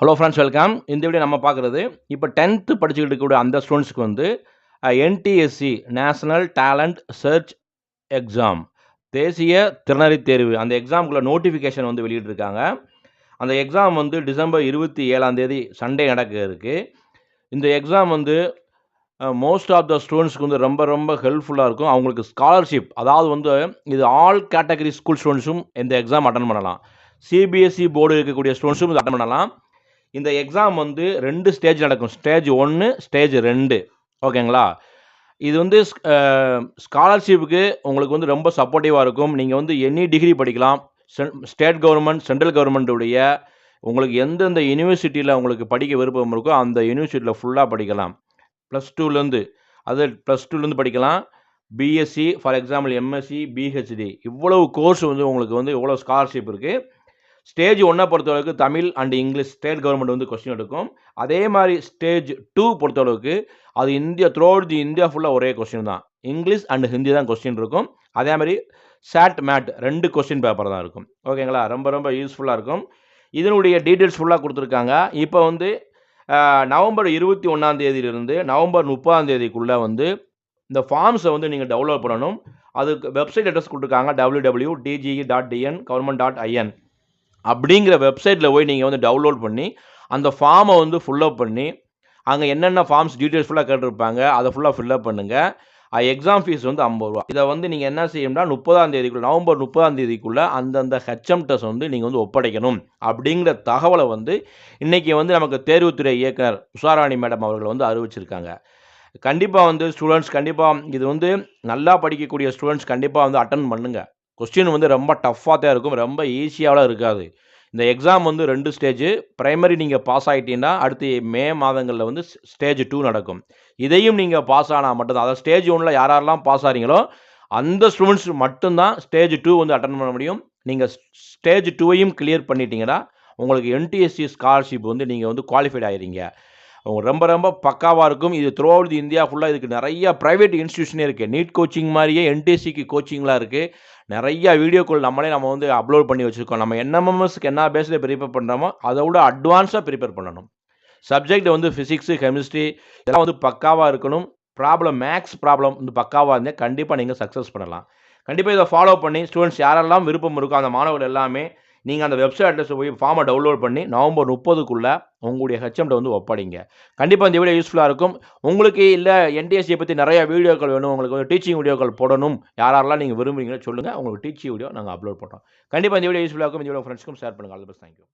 Hello friends welcome. இந்த வீடியோ நம்ம பார்க்குறது இப்போ 10th படிச்சுக்கிட்டு இருக்கக்கூடிய அந்த ஸ்டூடெண்ட்ஸ்க்கு வந்து NTSC national talent search exam தேசிய திறனறி தேர்வு அந்த எக்ஸாமுக்குள்ள நோட்டிஃபிகேஷன் வந்து வெளியிட்டிருக்காங்க. அந்த எக்ஸாம் வந்து டிசம்பர் 27 சண்டே நடக்க இருக்குது. இந்த எக்ஸாம் வந்து மோஸ்ட் ஆஃப் த ஸ்டூடெண்ட்ஸ்க்கு வந்து ரொம்ப ரொம்ப ஹெல்ப்ஃபுல்லாக இருக்கும். அவங்களுக்கு ஸ்காலர்ஷிப், அதாவது வந்து இது ஆல் கேட்டகரி ஸ்கூல் ஸ்டூடெண்ட்ஸும் இந்த எக்ஸாம் அட்டன் பண்ணலாம். சிபிஎஸ்சி போர்டு இருக்கக்கூடிய ஸ்டூடெண்ட்ஸும் இது அட்டன் பண்ணலாம். இந்த எக்ஸாம் வந்து 2 ஸ்டேஜ் நடக்கும். Stage 1, stage 2. ஓகேங்களா? இது வந்து ஸ்காலர்ஷிப்புக்கு உங்களுக்கு வந்து ரொம்ப சப்போர்ட்டிவாக இருக்கும். நீங்கள் வந்து எனி டிகிரி படிக்கலாம். ஸ்டேட் கவர்மெண்ட், சென்ட்ரல் கவர்மெண்ட்டுடைய உங்களுக்கு எந்தெந்த யூனிவர்சிட்டியில் உங்களுக்கு படிக்க விருப்பம் இருக்கோ அந்த யூனிவர்சிட்டியில் ஃபுல்லாக படிக்கலாம். +2லேருந்து படிக்கலாம். BSc, for example MSc, PhD இவ்வளவு கோர்ஸ் வந்து உங்களுக்கு வந்து இவ்வளோ ஸ்காலர்ஷிப் இருக்குது. ஸ்டேஜ் 1 பொறுத்தளவுக்கு Tamil and English state government வந்து கொஸ்டின் எடுக்கும். அதே மாதிரி ஸ்டேஜ் 2 பொறுத்தளவுக்கு அது த்ரூ அவுட் தி இந்தியா ஃபுல்லாக ஒரே கொஸ்டின் தான். இங்கிலீஷ் அண்ட் ஹிந்தி தான் கொஸ்டின் இருக்கும். அதே மாதிரி சாட் மேட் 2 கொஸ்டின் பேப்பர் தான் இருக்கும். ஓகேங்களா? ரொம்ப ரொம்ப யூஸ்ஃபுல்லாக இருக்கும். இதனுடைய டீட்டெயில்ஸ் ஃபுல்லாக கொடுத்துருக்காங்க. இப்போ வந்து நவம்பர் 21 நவம்பர் 30 வந்து இந்த ஃபார்ம்ஸை வந்து நீங்கள் டவுன்லோட் பண்ணணும். அதுக்கு வெப்சைட் அட்ரஸ் கொடுத்துருக்காங்க. www.dge.government.in அப்படிங்கிற வெப்சைட்டில் போய் நீங்கள் வந்து டவுன்லோட் பண்ணி அந்த ஃபார்மை வந்து ஃபுல்லப் பண்ணி அங்கே என்னென்ன ஃபார்ம்ஸ் டீட்டெயில்ஸ் ஃபுல்லாக கேட்டிருப்பாங்க அதை ஃபுல்லாக ஃபில்லப் பண்ணுங்கள். எக்ஸாம் ஃபீஸ் வந்து 50 ரூபா. இதை வந்து நீங்கள் என்ன செய்யணும்னா நவம்பர் 30 அந்தந்த ஹெச்எம்டஸ் வந்து நீங்கள் வந்து ஒப்படைக்கணும் அப்படிங்கிற தகவலை வந்து இன்றைக்கி வந்து நமக்கு தேர்வுத்துறை இயக்குனர் உஷாராணி மேடம் அவர்கள் வந்து அறிவிச்சிருக்காங்க. கண்டிப்பாக வந்து ஸ்டூடெண்ட்ஸ் இது வந்து நல்லா படிக்கக்கூடிய ஸ்டூடெண்ட்ஸ் கண்டிப்பாக வந்து அட்டன் பண்ணுங்கள். கொஸ்டின் வந்து ரொம்ப டஃப்பாக தான் இருக்கும், ரொம்ப ஈஸியாகலாம் இருக்காது. இந்த எக்ஸாம் வந்து 2 ஸ்டேஜ். பிரைமரி நீங்கள் பாஸ் ஆகிட்டீங்கன்னா அடுத்து மே மாதங்களில் வந்து ஸ்டேஜ் 2 நடக்கும். இதையும் நீங்கள் பாஸ் ஆனால் மட்டும்தான், அதாவது ஸ்டேஜ் 1 யாரெல்லாம் பாஸ் ஆகிறீங்களோ அந்த ஸ்டூடெண்ட்ஸ் மட்டும்தான் ஸ்டேஜ் 2 வந்து அட்டன் பண்ண முடியும். நீங்கள் ஸ்டேஜ் 2ஐயும் கிளியர் பண்ணிட்டீங்கன்னா உங்களுக்கு என்டிஎஸ்சி ஸ்காலர்ஷிப் வந்து நீங்கள் வந்து குவாலிஃபைட் ஆகிறீங்க. ரொம்ப ரொம்ப பக்காவாக இருக்கும். இது த்ரூ அவுட் தி இந்தியா ஃபுல்லாக இதுக்கு நிறைய ப்ரைவேட் இன்ஸ்டியூஷனே இருக்குது. நீட் கோச்சிங் மாதிரியே என்டிஎஸ்சிக்கு கோச்சிங்லாம் இருக்குது. நிறைய வீடியோக்கள் நம்ம வந்து அப்லோட் பண்ணி வச்சுருக்கோம். நம்ம என்எம்எம்எஸ்க்கு என்ன பேஸில் ப்ரிப்பேர் பண்ணுறோமோ அதை விட அட்வான்ஸாக ப்ரிப்பேர் பண்ணணும். சப்ஜெக்ட் வந்து ஃபிசிக்ஸு, கெமிஸ்ட்ரி இதெல்லாம் வந்து பக்காவாக இருக்கணும். மேக்ஸ் ப்ராப்ளம் வந்து பக்காவாக இருந்தால் கண்டிப்பாக நீங்கள் சக்ஸஸ் பண்ணலாம். கண்டிப்பாக இதை ஃபாலோ பண்ணி ஸ்டூடெண்ட்ஸ் யாரெல்லாம் விருப்பம் இருக்கோ அந்த மாணவர்கள் எல்லாமே நீங்கள் அந்த வெப்சைட் அட்ரஸை போய் ஃபார்மை டவுன்லோட் பண்ணி நவம்பர் 30 உங்களுடைய ஹெச்எம்ட வந்து ஒப்படைங்க. கண்டிப்பாக இந்த வீடியோ யூஸ்ஃபுல்லாக இருக்கும். உங்களுக்கு இல்லை என்டிஎஸ்சியை பற்றி நிறைய வீடியோக்கள் வேணும், உங்களுக்கு வந்து டீச்சிங் வீடியோக்கள் போடணும், யாரெல்லாம் நீங்கள் விரும்புறீங்களோ சொல்லுங்கள். உங்களுக்கு டீச்சிங் வீடியோ நாங்கள் அப்லோட் பண்ணுறோம். கண்டிப்பாக இந்த வீடியோ யூஸ்ஃபுல்லாக இருக்கும். இந்த வீடியோ ஃப்ரெண்ட்ஸ்க்கும் ஷேர் பண்ணுங்கள். All the best. தேங்க்யூ.